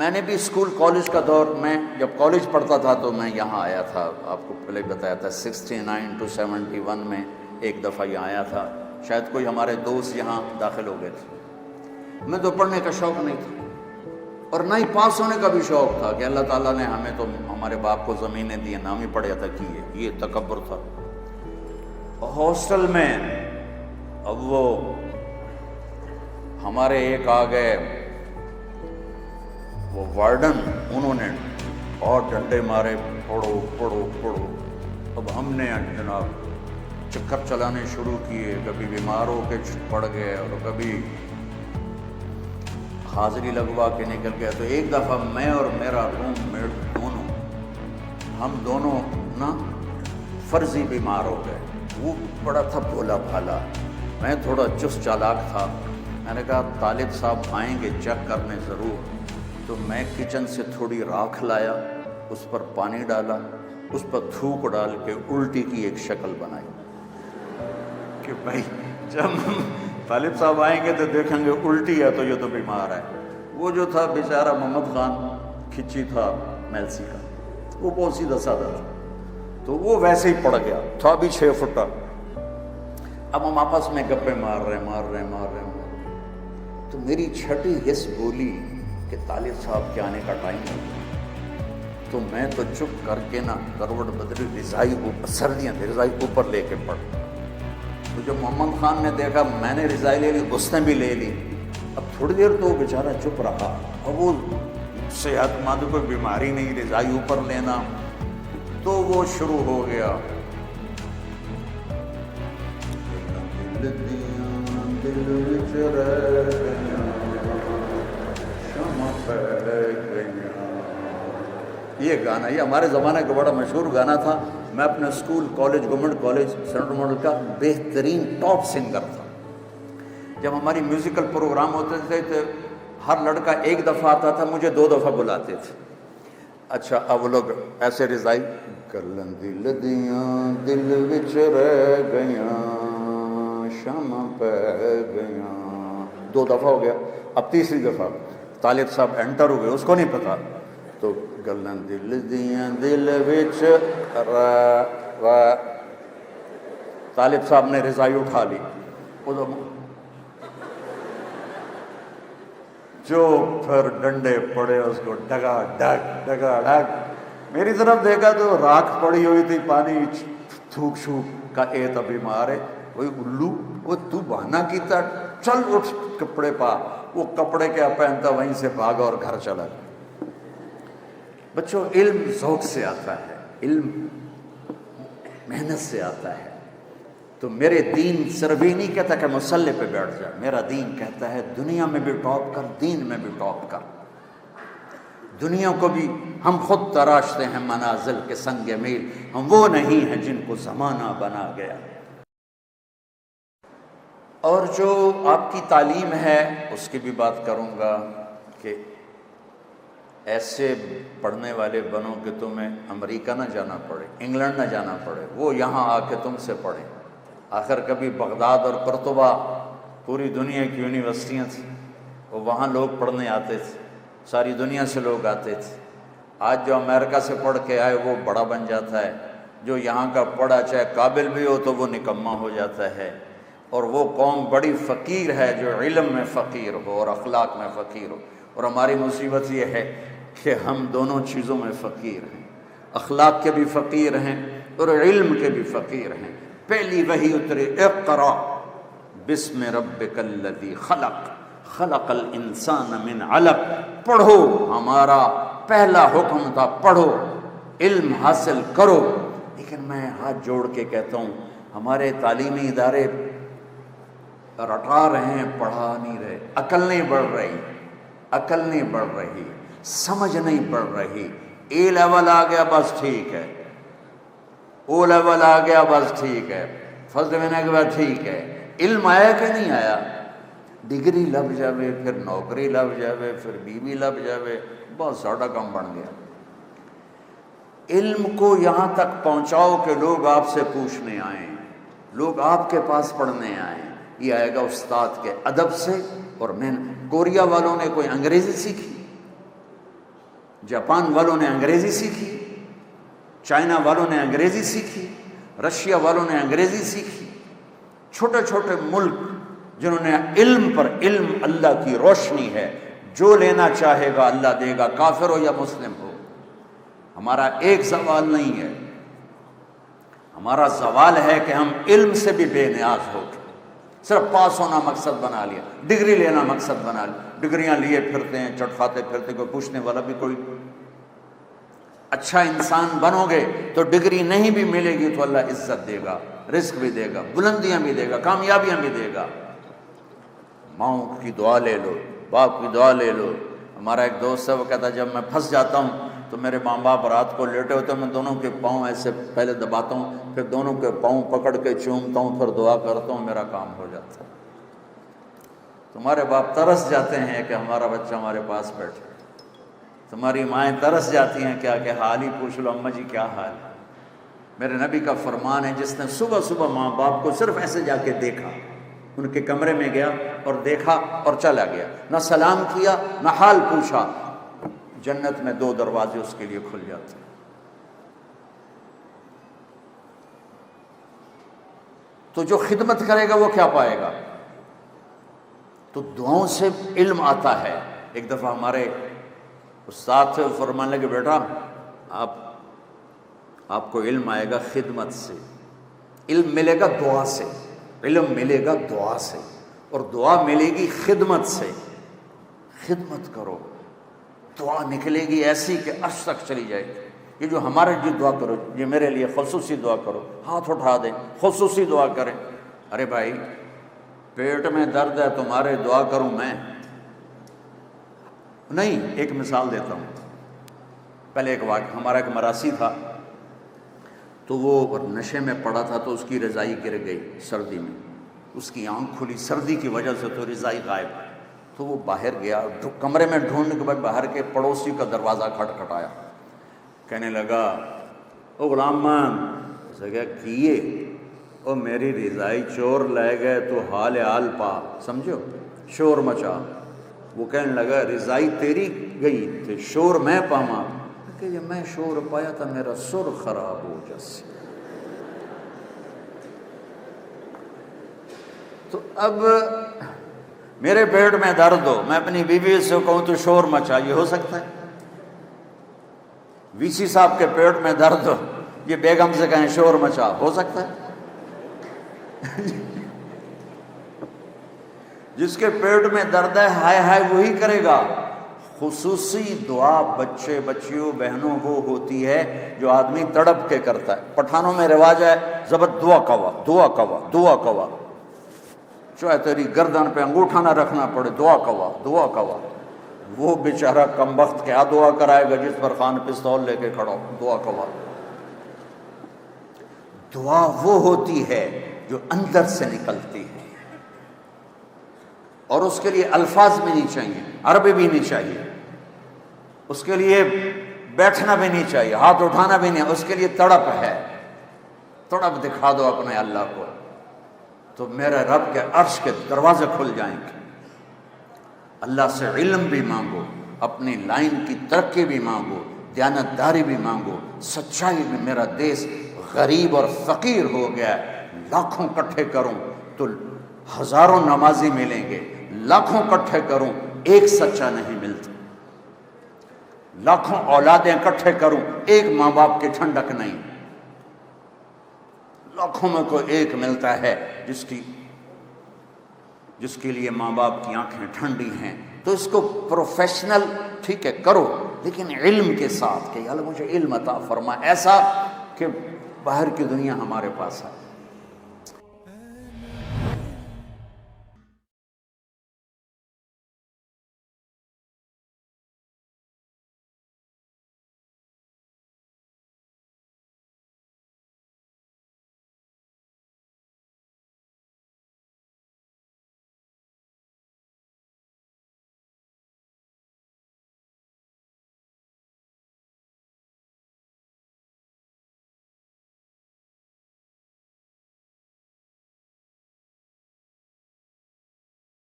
میں نے بھی اسکول کالج کا دور، میں جب کالج پڑھتا تھا تو میں یہاں آیا تھا، آپ کو پہلے بتایا تھا 69 to 71 میں ایک دفعہ یہاں آیا تھا، شاید کوئی ہمارے دوست یہاں داخل ہو گئے تھے۔ میں تو پڑھنے کا شوق نہیں تھا اور نہ ہی پاس ہونے کا بھی شوق تھا کہ اللہ تعالیٰ نے ہمیں تو ہمارے باپ کو زمینیں دی، نام ہی پڑھیا تھا کہ یہ تکبر تھا۔ ہاسٹل میں اب وہ ہمارے ایک آ گئے وہ وارڈن، انہوں نے اور ڈنڈے مارے، پڑھو پڑھو پڑھو۔ اب ہم نے جناب چکر چلانے شروع کیے، کبھی بیمار ہو کے پڑ گئے اور کبھی حاضری لگوا کے نکل گئے۔ تو ایک دفعہ میں اور میرا روم میٹ دونوں، ہم دونوں نا فرضی بیمار ہو گئے۔ وہ بڑا تھا بھولا بھالا، میں تھوڑا چست چالاک تھا۔ میں نے کہا طالب صاحب آئیں گے چیک کرنے ضرور، تو میں کچن سے تھوڑی راکھ لایا، اس پر پانی ڈالا، اس پر تھوک ڈال کے الٹی کی ایک شکل بنائی کہ بھائی جب طالب صاحب آئیں گے تو دیکھیں گے الٹی ہے تو یہ تو بیمار ہے۔ وہ جو تھا بیچارہ محمد خان کھچی تھا میلسی کا، وہ بہت سیدھا سادہ تھا، تو وہ ویسے ہی پڑ گیا تھا بھی 6 فٹا۔ اب ہم آپس میں گپے مار رہے ہیں تو میری چھٹی حس بولی کہ طالب صاحب کے آنے کا ٹائم ہے، تو میں تو چپ کر کے نا کروٹ بدلی، رضائی سردیاں تھیں، رضائی اوپر لے کے پڑ۔ تو جب محمد خان نے دیکھا میں نے رضائی لے لی، اس نے بھی لے لی۔ اب تھوڑی دیر تو وہ بیچارہ چپ رہا، اب وہ صحت مند کوئی بیماری نہیں، رضائی اوپر لینا، تو وہ شروع ہو گیا یہ گانا، یہ ہمارے زمانے کا بڑا مشہور گانا تھا۔ میں اپنے school college government college central model کا بہترین ٹاپ سنگر تھا۔ جب ہماری میوزیکل پروگرام ہوتے تھے تو ہر لڑکا ایک دفعہ آتا تھا، مجھے 2 دفعہ بلاتے تھے۔ اچھا اب وہ لوگ ایسے رضائی گلن دل دیاں دل وچ رہ گیاں شمع پہ گیاں، 2 دفعہ ہو گیا۔ اب تیسری دفعہ طالب صاحب انٹر ہوئے، اس کو نہیں پتا، تو گلن دل دیاں دل وچ طالب صاحب نے رضائی اٹھا لی، جو پھر ڈنڈے پڑے اس کو ڈگا ڈگ۔ میری طرف دیکھا تو راکھ پڑی ہوئی تھی، پانی تھوک شوک کا، اے تو بیمار ہے، وہی الو، وہ تو بہانا کیتا، چل اٹھ کپڑے پا۔ وہ کپڑے کیا پہنتا، وہیں سے بھاگا اور گھر چلا گیا۔ بچوں علم ذوق سے آتا ہے، علم محنت سے آتا ہے۔ تو میرے دین صرف ہی نہیں کہتا کہ مصلی پہ بیٹھ جا، میرا دین کہتا ہے دنیا میں بھی ٹاپ کر، دین میں بھی ٹاپ کر۔ دنیا کو بھی ہم خود تراشتے ہیں منازل کے سنگ میل، ہم وہ نہیں ہیں جن کو زمانہ بنا گیا۔ اور جو آپ کی تعلیم ہے اس کی بھی بات کروں گا کہ ایسے پڑھنے والے بنو کہ تمہیں امریکہ نہ جانا پڑے، انگلینڈ نہ جانا پڑے، وہ یہاں آ کے تم سے پڑھیں۔ آخر کبھی بغداد اور قرطبہ پوری دنیا کی یونیورسٹیاں تھیں، وہ وہاں لوگ پڑھنے آتے تھے، ساری دنیا سے لوگ آتے تھے۔ آج جو امریکہ سے پڑھ کے آئے وہ بڑا بن جاتا ہے، جو یہاں کا پڑھا چاہے قابل بھی ہو تو وہ نکما ہو جاتا ہے۔ اور وہ قوم بڑی فقیر ہے جو علم میں فقیر ہو اور اخلاق میں فقیر ہو، اور ہماری مصیبت یہ ہے کہ ہم دونوں چیزوں میں فقیر ہیں، اخلاق کے بھی فقیر ہیں اور علم کے بھی فقیر ہیں۔ پہلی وحی اترے اقرا بسم ربک الذی خلق خلق الانسان من علق، پڑھو، ہمارا پہلا حکم تھا پڑھو، علم حاصل کرو۔ لیکن میں ہاتھ جوڑ کے کہتا ہوں ہمارے تعلیمی ادارے رٹا رہے ہیں، پڑھا نہیں رہے، عقل نہیں بڑھ رہی، سمجھ نہیں بڑھ رہی۔ اے لیول آ گیا بس ٹھیک ہے، او لیول آ گیا بس ٹھیک ہے، فرسٹ ڈویژن کے بعد ٹھیک ہے۔ علم آیا کہ نہیں آیا؟ ڈگری لب جاوے، پھر نوکری لب جاوے، پھر بیوی لب جاوے، بہت ساڑا کام بن گیا۔ علم کو یہاں تک پہنچاؤ کہ لوگ آپ سے پوچھنے آئیں، لوگ آپ کے پاس پڑھنے آئیں۔ یہ آئے گا استاد کے ادب سے اور محنت۔ کوریا والوں نے کوئی انگریزی سیکھی؟ جاپان والوں نے انگریزی سیکھی، چائنا والوں نے انگریزی سیکھی، رشیا والوں نے انگریزی سیکھی۔ چھوٹے چھوٹے ملک جنہوں نے علم پر علم، اللہ کی روشنی ہے، جو لینا چاہے گا اللہ دے گا، کافر ہو یا مسلم ہو۔ ہمارا ایک زوال نہیں ہے، ہمارا زوال ہے کہ ہم علم سے بھی بے نیاز ہو گئے، صرف پاس ہونا مقصد بنا لیا، ڈگری لینا مقصد بنا لیا، ڈگریاں لیے پھرتے ہیں، چٹکھاتے پھرتے، کوئی پوچھنے والا بھی کوئی۔ اچھا انسان بنو گے تو ڈگری نہیں بھی ملے گی تو اللہ عزت دے گا، رزق بھی دے گا، بلندیاں بھی دے گا، کامیابیاں بھی دے گا۔ ماؤں کی دعا لے لو، باپ کی دعا لے لو۔ ہمارا ایک دوست ہے، وہ کہتا ہے جب میں پھنس جاتا ہوں تو میرے ماں باپ رات کو لیٹے ہوتے ہیں، میں دونوں کے پاؤں ایسے پہلے دباتا ہوں، پھر دونوں کے پاؤں پکڑ کے چومتا ہوں، پھر دعا کرتا ہوں، میرا کام ہو جاتا ہے۔ تمہارے باپ ترس جاتے ہیں کہ ہمارا بچہ ہمارے پاس بیٹھے، تمہاری مائیں ترس جاتی ہیں کیا کہ حال ہی پوچھ لو اماں جی کیا حال ہے۔ میرے نبی کا فرمان ہے، جس نے صبح صبح ماں باپ کو صرف ایسے جا کے دیکھا، ان کے کمرے میں گیا اور دیکھا اور چلا گیا، نہ سلام کیا نہ حال پوچھا، جنت میں 2 دروازے اس کے لیے کھل جاتے ہیں۔ تو جو خدمت کرے گا وہ کیا پائے گا؟ تو دعاؤں سے علم آتا ہے۔ ایک دفعہ ہمارے استاد سے فرمانے لگے بیٹا آپ کو علم آئے گا خدمت سے، علم ملے گا دعا سے، علم ملے گا دعا سے، اور دعا ملے گی خدمت سے۔ خدمت کرو، دعا نکلے گی ایسی کہ عرش تک چلی جائے گی۔ یہ جو ہمارے لیے دعا کرو، یہ میرے لیے خصوصی دعا کرو، ہاتھ اٹھا دیں خصوصی دعا کریں۔ ارے بھائی پیٹ میں درد ہے تمہارے، دعا کروں میں؟ نہیں۔ ایک مثال دیتا ہوں۔ پہلے ایک واقعہ، ہمارا ایک مراسی تھا، تو وہ نشے میں پڑا تھا، تو اس کی رضائی گر گئی سردی میں، اس کی آنکھ کھلی سردی کی وجہ سے، تو رضائی غائب۔ تو وہ باہر گیا، کمرے میں ڈھونڈنے کے بعد باہر کے پڑوسی کا دروازہ کھٹکھٹایا، کہنے لگا او غلام مان، اسے کہا کیے؟ او میری رضائی چور لے گئے تو حال پا، سمجھو شور مچا۔ وہ کہنے لگا رضائی تیری گئی تھی، شور میں پاما، کہ یہ میں شور پایا تھا میرا سر خراب ہو جیسے۔ تو اب میرے پیٹ میں درد ہو، میں اپنی بیوی سے کہوں تو شور مچا، یہ ہو سکتا ہے؟ وی سی صاحب کے پیٹ میں درد ہو، یہ بیگم سے کہیں شور مچا، ہو سکتا ہے؟ جس کے پیٹ میں درد ہے ہائے ہائے وہی کرے گا۔ خصوصی دعا بچے بچیوں بہنوں وہ ہوتی ہے جو آدمی تڑپ کے کرتا ہے۔ پٹھانوں میں رواج ہے زبر دعا کوا دعا کوا دعا کوا، چاہے تیری گردن پہ انگوٹھا نہ رکھنا پڑے، دعا کوا دعا کوا۔ وہ بیچارہ کمبخت کیا دعا کرائے گا جس پر خان پستول لے کے کھڑا ہو، دعا کوا۔ دعا وہ ہوتی ہے جو اندر سے نکلتی ہے، اور اس کے لیے الفاظ بھی نہیں چاہیے، عربی بھی نہیں چاہیے، اس کے لیے بیٹھنا بھی نہیں چاہیے، ہاتھ اٹھانا بھی نہیں، اس کے لیے تڑپ ہے۔ تڑپ دکھا دو اپنے اللہ کو، تو میرے رب کے عرش کے دروازے کھل جائیں گے۔ اللہ سے علم بھی مانگو، اپنی لائن کی ترقی بھی مانگو، دیانتداری بھی مانگو، سچائی بھی۔ میرا دیس غریب اور فقیر ہو گیا ہے، لاکھوں کٹھے کروں تو ہزاروں نمازی ملیں گے، لاکھوں کٹھے کروں ایک سچا نہیں ملتا، لاکھوں اولادیں کٹھے کروں ایک ماں باپ کی ٹھنڈک نہیں، لاکھوں میں کوئی ایک ملتا ہے جس کے لیے ماں باپ کی آنکھیں ٹھنڈی ہیں۔ تو اس کو پروفیشنل ٹھیک ہے کرو، لیکن علم کے ساتھ کہ اللہ مجھے علم عطا فرما، ایسا کہ باہر کی دنیا ہمارے پاس ہے۔